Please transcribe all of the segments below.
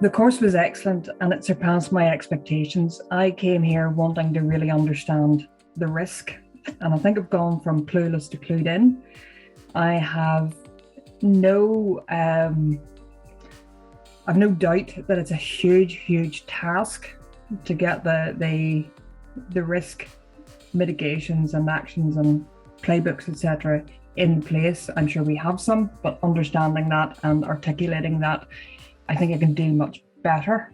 The course was excellent and it surpassed my expectations. I came here wanting to really understand the risk, and I think I've gone from clueless to clued in. I have no I've no doubt that it's a huge task to get the risk mitigations and actions and playbooks, etc., in place. I'm sure we have some, but understanding that and articulating that, I think I can do much better.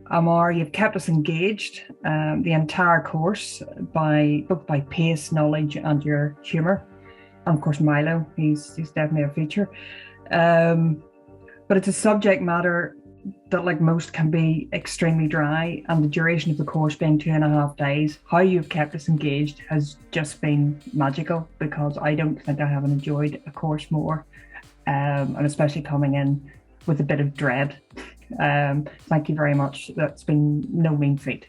Amar, you've kept us engaged the entire course by both by pace, knowledge, and your humour. And of course, Milo, he's definitely a feature. But it's a subject matter that, like most, can be extremely dry, and the duration of the course being 2.5 days, how you've kept us engaged has just been magical, because I don't think I haven't enjoyed a course more, and especially coming in with a bit of dread. Thank you very much. That's been no mean feat.